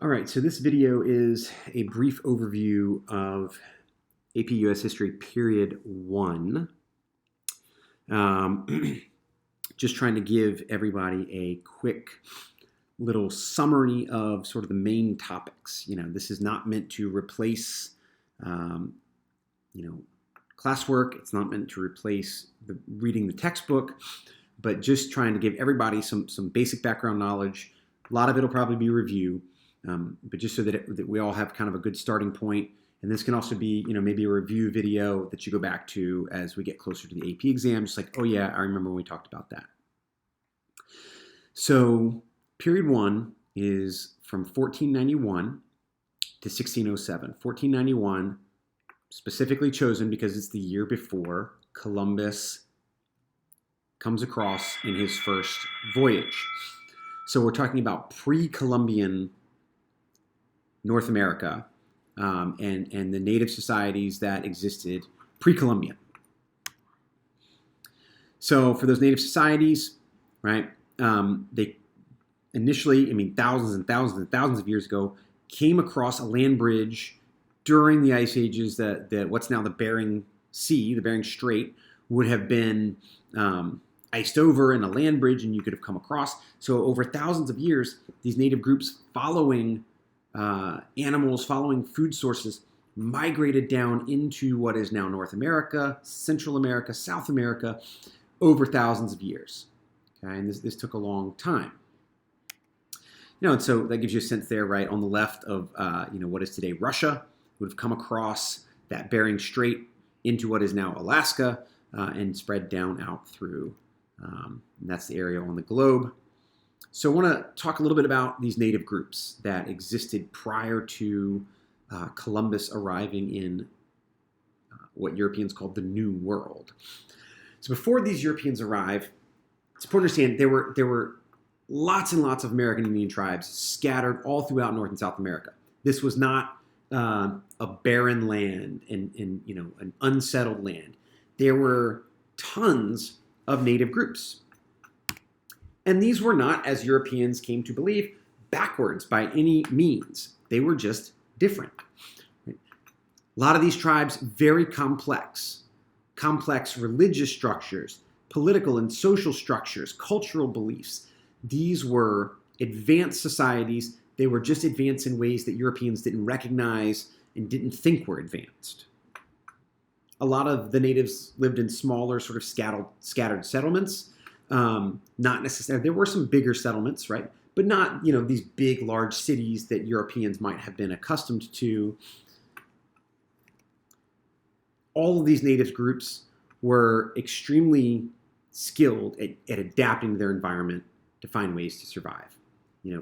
All right, so this video is a brief overview of AP US History Period 1. Just trying to give everybody a quick little summary of sort of the main topics. This is not meant to replace, classwork. It's not meant to replace reading the textbook, but just trying to give everybody some basic background knowledge. A lot of it will probably be review. But just so that we all have kind of a good starting point. And this can also be, maybe a review video that you go back to as we get closer to the AP exam. Just like, oh yeah, I remember when we talked about that. So period 1 is from 1491 to 1607. 1491 specifically chosen because it's the year before Columbus comes across in his first voyage. So we're talking about pre-Columbian North America and the native societies that existed pre-Columbian. So for those native societies, right, they initially, thousands and thousands and thousands of years ago, came across a land bridge during the ice ages that what's now the Bering Sea, the Bering Strait, would have been iced over in a land bridge, and you could have come across. So over thousands of years, these native groups following animals, following food sources, migrated down into what is now North America, Central America, South America, over thousands of years. Okay, and this took a long time. And so that gives you a sense there, right, on the left of what is today Russia, would have come across that Bering Strait into what is now Alaska and spread down out through. And that's the area on the globe. So I want to talk a little bit about these native groups that existed prior to Columbus arriving in what Europeans called the New World. So before these Europeans arrive, it's important to understand there were lots and lots of American Indian tribes scattered all throughout North and South America. This was not a barren land and an unsettled land. There were tons of native groups. And these were not, as Europeans came to believe, backwards by any means. They were just different. Right? A lot of these tribes, very complex religious structures, political and social structures, cultural beliefs. These were advanced societies. They were just advanced in ways that Europeans didn't recognize and didn't think were advanced. A lot of the natives lived in smaller, sort of scattered settlements. Not necessarily, there were some bigger settlements, right? But not, these big, large cities that Europeans might have been accustomed to. All of these native groups were extremely skilled at adapting to their environment to find ways to survive.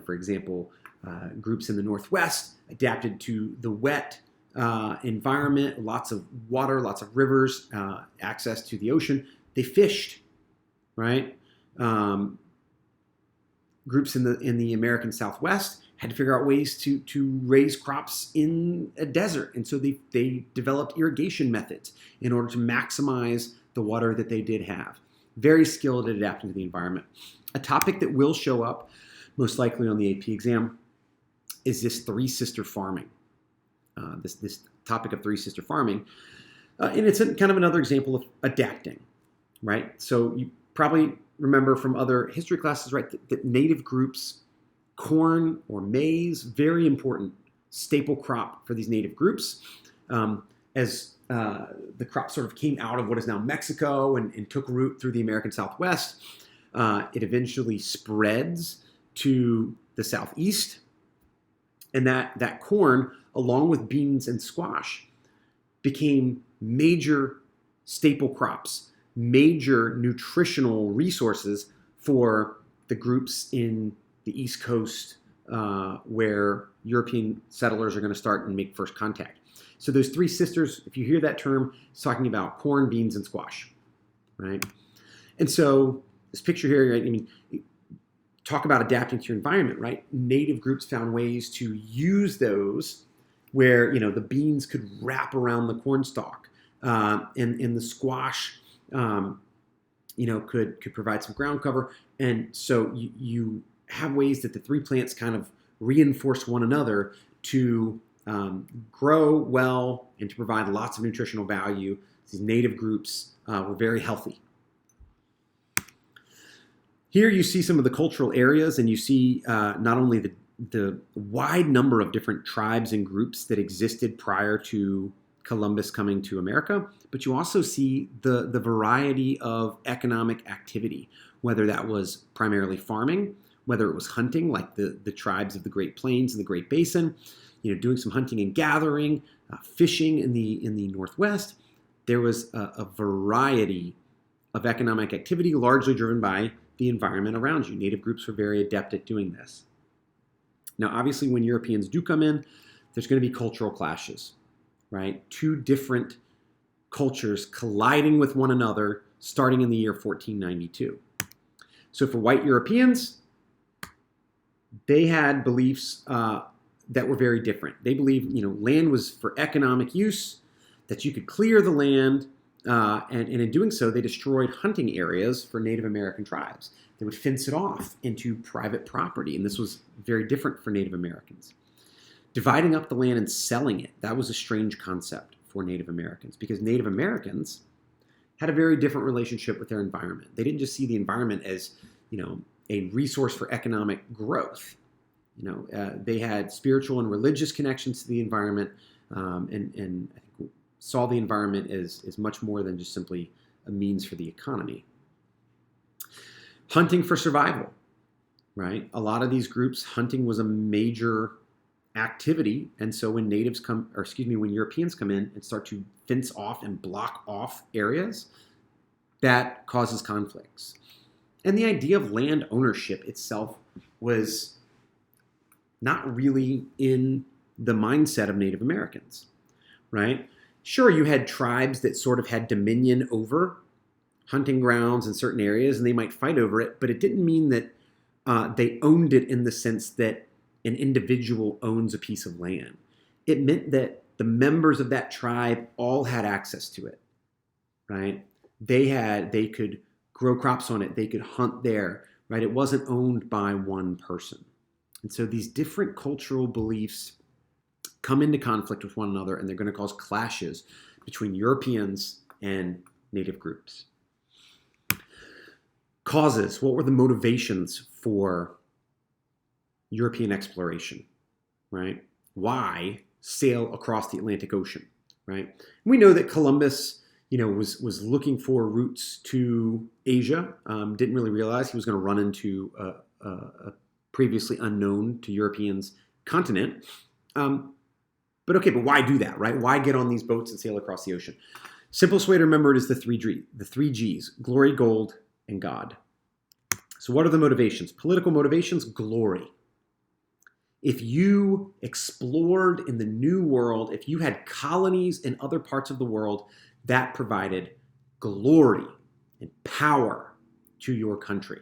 For example, groups in the Northwest adapted to the wet environment, lots of water, lots of rivers, access to the ocean. They fished, right? Groups in the American Southwest had to figure out ways to raise crops in a desert. And so they developed irrigation methods in order to maximize the water that they did have. Very skilled at adapting to the environment. A topic that will show up most likely on the AP exam is this three-sister farming. This topic of three-sister farming. And it's kind of another example of adapting, right? So you probably remember from other history classes, right, that native groups, corn or maize, very important staple crop for these native groups. As the crop sort of came out of what is now Mexico and took root through the American Southwest, it eventually spreads to the Southeast. And that corn, along with beans and squash, became major staple crops, major nutritional resources for the groups in the East Coast where European settlers are going to start and make first contact. So those three sisters, if you hear that term, it's talking about corn, beans, and squash, right? And so this picture here, right, talk about adapting to your environment, right? Native groups found ways to use those where, the beans could wrap around the corn stalk and the squash could provide some ground cover. And so you have ways that the three plants kind of reinforced one another to grow well and to provide lots of nutritional value. These native groups were very healthy. Here you see some of the cultural areas, and you see not only the wide number of different tribes and groups that existed prior to Columbus coming to America, but you also see the variety of economic activity, whether that was primarily farming, whether it was hunting, like the tribes of the Great Plains and the Great Basin, doing some hunting and gathering, fishing in the Northwest. There was a variety of economic activity, largely driven by the environment around you. Native groups were very adept at doing this. Now, obviously, when Europeans do come in, there's going to be cultural clashes, right? Two different cultures colliding with one another starting in the year 1492. So for white Europeans, they had beliefs that were very different. They believed, land was for economic use, that you could clear the land, and in doing so, they destroyed hunting areas for Native American tribes. They would fence it off into private property, and this was very different for Native Americans. Dividing up the land and selling it, that was a strange concept for Native Americans, because Native Americans had a very different relationship with their environment. They didn't just see the environment as, a resource for economic growth. They had spiritual and religious connections to the environment, and I think saw the environment as much more than just simply a means for the economy. Hunting for survival, right? A lot of these groups, hunting was a major activity, and so when when Europeans come in and start to fence off and block off areas, that causes conflicts. And the idea of land ownership itself was not really in the mindset of Native Americans, right? Sure, you had tribes that sort of had dominion over hunting grounds in certain areas, and they might fight over it, but it didn't mean that they owned it in the sense that an individual owns a piece of land. It meant that the members of that tribe all had access to it, right? They could grow crops on it, they could hunt there, right? It wasn't owned by one person. And so these different cultural beliefs come into conflict with one another, and they're going to cause clashes between Europeans and native groups. Causes. What were the motivations for European exploration, right? Why sail across the Atlantic Ocean, right? We know that Columbus, was looking for routes to Asia. Didn't really realize he was going to run into a previously unknown to Europeans continent. But why do that, right? Why get on these boats and sail across the ocean? Simplest way to remember it is the three G's: glory, gold, and God. So what are the motivations? Political motivations: glory. If you explored in the New World, if you had colonies in other parts of the world, that provided glory and power to your country.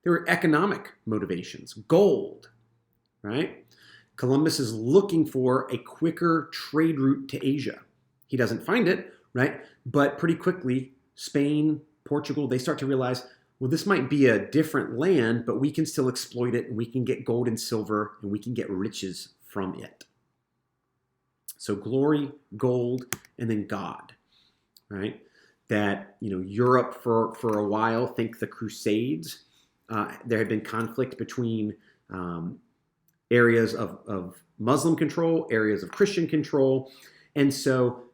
There were economic motivations: gold, right? Columbus is looking for a quicker trade route to Asia. He doesn't find it, right? But pretty quickly, Spain, Portugal, they start to realize, well, this might be a different land, but we can still exploit it, and we can get gold and silver, and we can get riches from it. So glory, gold, and then God, right? That, Europe for a while, think the Crusades, there had been conflict between areas of Muslim control, areas of Christian control. And so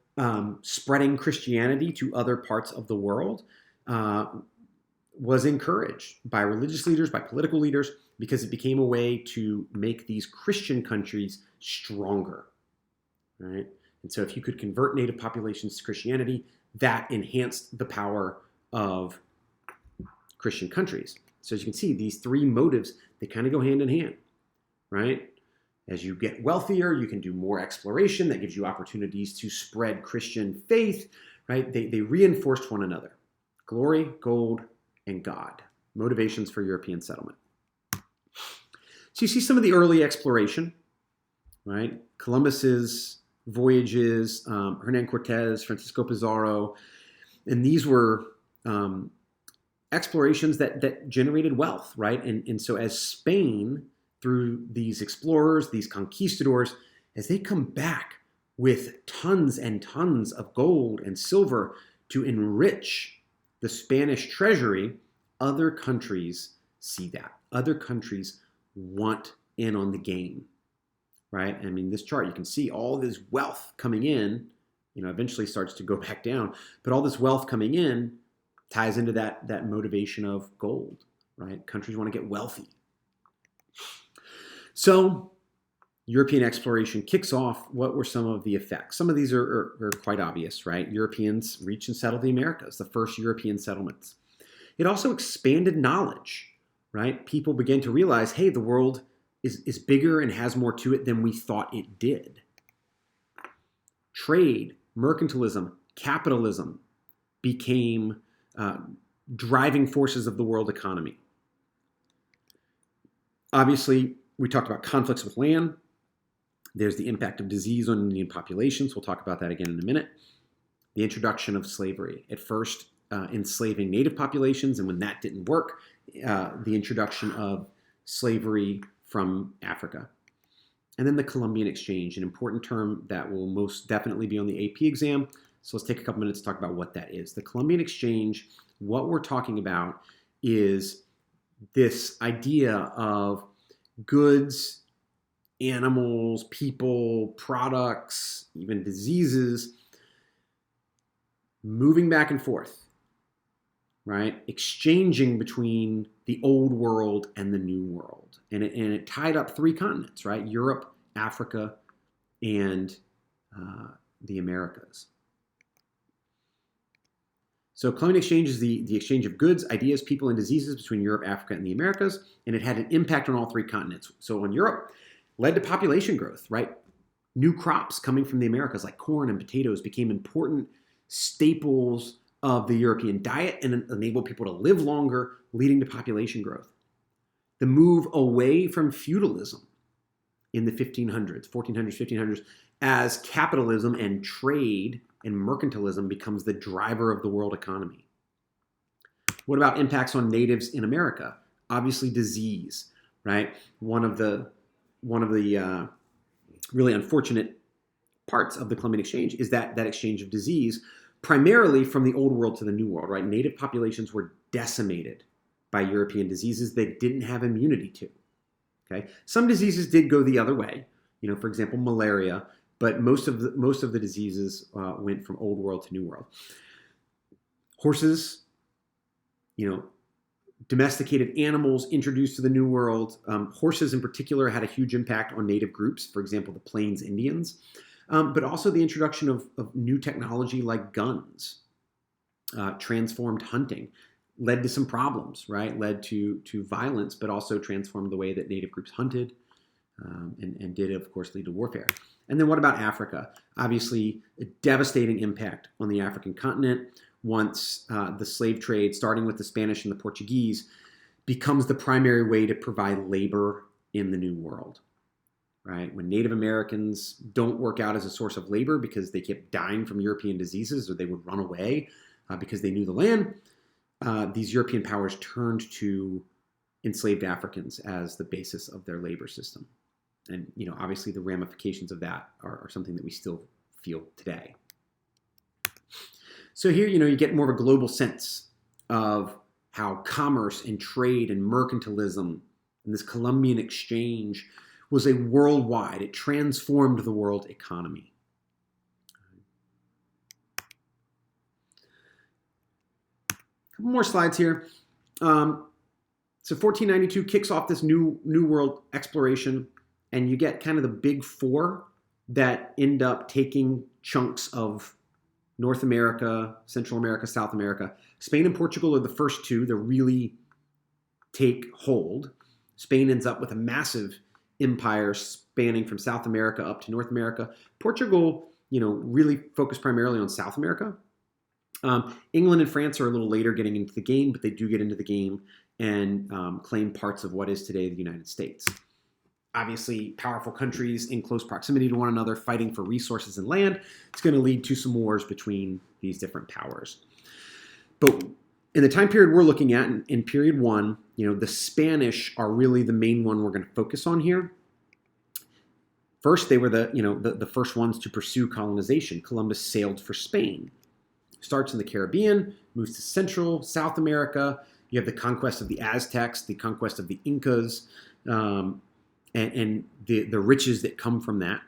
spreading Christianity to other parts of the world was encouraged by religious leaders, by political leaders, because it became a way to make these Christian countries stronger, right? And so if you could convert native populations to Christianity, that enhanced the power of Christian countries. So as you can see, these three motives, they kind of go hand in hand, right? As you get wealthier, you can do more exploration. That gives you opportunities to spread Christian faith, right? They reinforced one another. Glory, gold, and God. Motivations for European settlement. So you see some of the early exploration, right? Columbus's voyages, Hernan Cortez, Francisco Pizarro, and these were explorations that generated wealth, right? And so as Spain, through these explorers, these conquistadors, as they come back with tons and tons of gold and silver to enrich the Spanish treasury, other countries see that. Other countries want in on the game, right? I mean, this chart, you can see all this wealth coming in, eventually starts to go back down, but all this wealth coming in ties into that motivation of gold, right? Countries want to get wealthy. So European exploration kicks off. What were some of the effects? Some of these are quite obvious, right? Europeans reached and settled the Americas, the first European settlements. It also expanded knowledge, right? People began to realize, hey, the world is bigger and has more to it than we thought it did. Trade, mercantilism, capitalism became driving forces of the world economy. Obviously, we talked about conflicts with land. There's the impact of disease on Indian populations. We'll talk about that again in a minute. The introduction of slavery. At first, enslaving native populations, and when that didn't work, the introduction of slavery from Africa. And then the Columbian Exchange, an important term that will most definitely be on the AP exam. So let's take a couple minutes to talk about what that is. The Columbian Exchange, what we're talking about is this idea of goods, animals, people, products, even diseases, moving back and forth, right? Exchanging between the old world and the new world. And it tied up three continents, right? Europe, Africa, and the Americas. So Columbian Exchange is the exchange of goods, ideas, people, and diseases between Europe, Africa, and the Americas, and it had an impact on all three continents. So on Europe, led to population growth, right? New crops coming from the Americas like corn and potatoes became important staples of the European diet and enabled people to live longer, leading to population growth. The move away from feudalism in the 1400s, 1500s, as capitalism and trade and mercantilism becomes the driver of the world economy. What about impacts on natives in America? Obviously disease, right? One of the really unfortunate parts of the Columbian Exchange is that exchange of disease, primarily from the old world to the new world, right? Native populations were decimated by European diseases they didn't have immunity to. Okay, some diseases did go the other way. For example, malaria, but most of the diseases went from old world to new world. Horses, domesticated animals introduced to the new world. Horses in particular had a huge impact on native groups, for example, the Plains Indians, but also the introduction of new technology like guns, transformed hunting, led to some problems, right? Led to violence, but also transformed the way that native groups hunted and did, of course, lead to warfare. And then what about Africa? Obviously, a devastating impact on the African continent once the slave trade, starting with the Spanish and the Portuguese, becomes the primary way to provide labor in the New World, right? When Native Americans don't work out as a source of labor because they kept dying from European diseases or they would run away because they knew the land, these European powers turned to enslaved Africans as the basis of their labor system. And, obviously the ramifications of that are something that we still feel today. So here, you get more of a global sense of how commerce and trade and mercantilism and this Columbian Exchange was a worldwide, it transformed the world economy. A couple more slides here. So 1492 kicks off this new world exploration, and you get kind of the big four that end up taking chunks of North America, Central America, South America. Spain and Portugal are the first two that really take hold. Spain ends up with a massive empire spanning from South America up to North America. Portugal, really focused primarily on South America. England and France are a little later getting into the game, but they do get into the game and claim parts of what is today the United States. Obviously, powerful countries in close proximity to one another fighting for resources and land. It's going to lead to some wars between these different powers. But In the time period we're looking at, in period 1, the Spanish are really the main one we're going to focus on here. First, they were the first ones to pursue colonization. Columbus sailed for Spain. Starts in the Caribbean, moves to Central, South America. You have the conquest of the Aztecs, the conquest of the Incas, and the riches that come from that.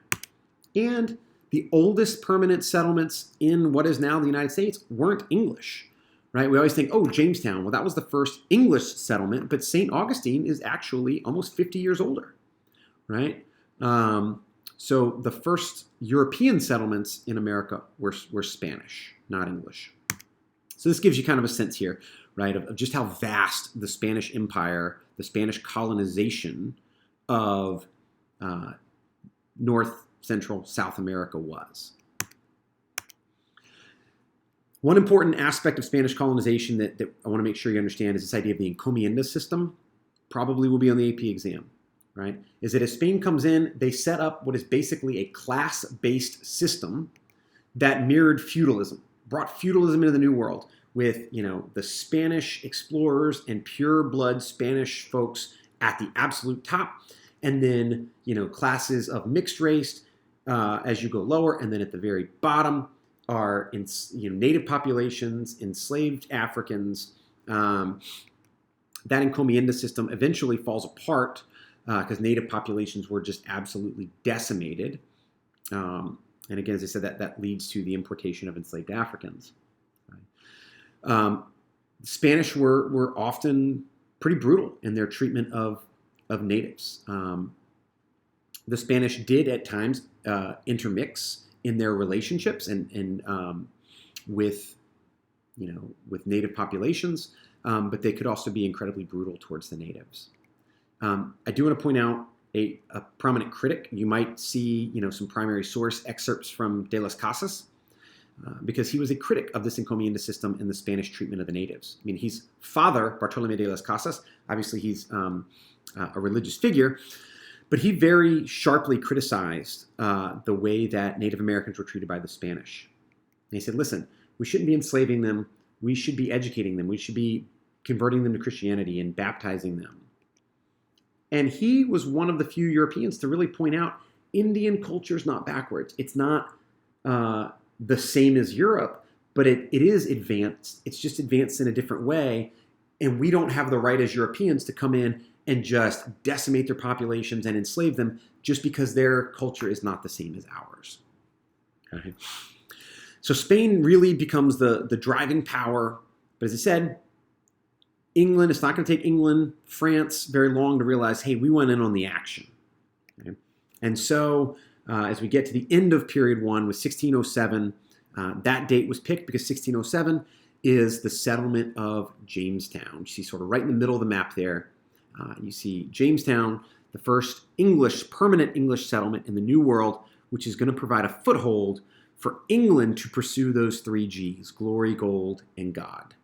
And the oldest permanent settlements in what is now the United States weren't English, right? We always think, oh, Jamestown. Well, that was the first English settlement, but St. Augustine is actually almost 50 years older, right? So the first European settlements in America were Spanish, not English. So this gives you kind of a sense here, right, of just how vast the Spanish Empire, the Spanish colonization of North, Central, South America was. One important aspect of Spanish colonization that I want to make sure you understand is this idea of the encomienda system. Probably will be on the AP exam. Right, is that as Spain comes in, they set up what is basically a class-based system that mirrored feudalism, brought feudalism into the New World with, the Spanish explorers and pure blood Spanish folks at the absolute top, and then, classes of mixed race as you go lower, and then at the very bottom are native populations, enslaved Africans. That encomienda system eventually falls apart because native populations were just absolutely decimated. And again, as I said, that leads to the importation of enslaved Africans. Right? Spanish were often pretty brutal in their treatment of natives. The Spanish did at times intermix in their relationships and with native populations, but they could also be incredibly brutal towards the natives. I do want to point out a prominent critic. You might see, some primary source excerpts from De las Casas, because he was a critic of this encomienda system and the Spanish treatment of the natives. I mean, he's father, Bartolome de las Casas. Obviously, he's a religious figure, but he very sharply criticized the way that Native Americans were treated by the Spanish. And he said, listen, we shouldn't be enslaving them. We should be educating them. We should be converting them to Christianity and baptizing them. And he was one of the few Europeans to really point out Indian culture is not backwards. It's not the same as Europe, but it is advanced. It's just advanced in a different way. And we don't have the right as Europeans to come in and just decimate their populations and enslave them just because their culture is not the same as ours. Okay. So Spain really becomes the driving power. But as I said, England, it's not going to take England, France very long to realize, hey, we went in on the action. Okay? And so as we get to the end of period 1 with 1607, that date was picked because 1607 is the settlement of Jamestown. You see sort of right in the middle of the map there. You see Jamestown, the first permanent English settlement in the New World, which is going to provide a foothold for England to pursue those 3 Gs, glory, gold, and God.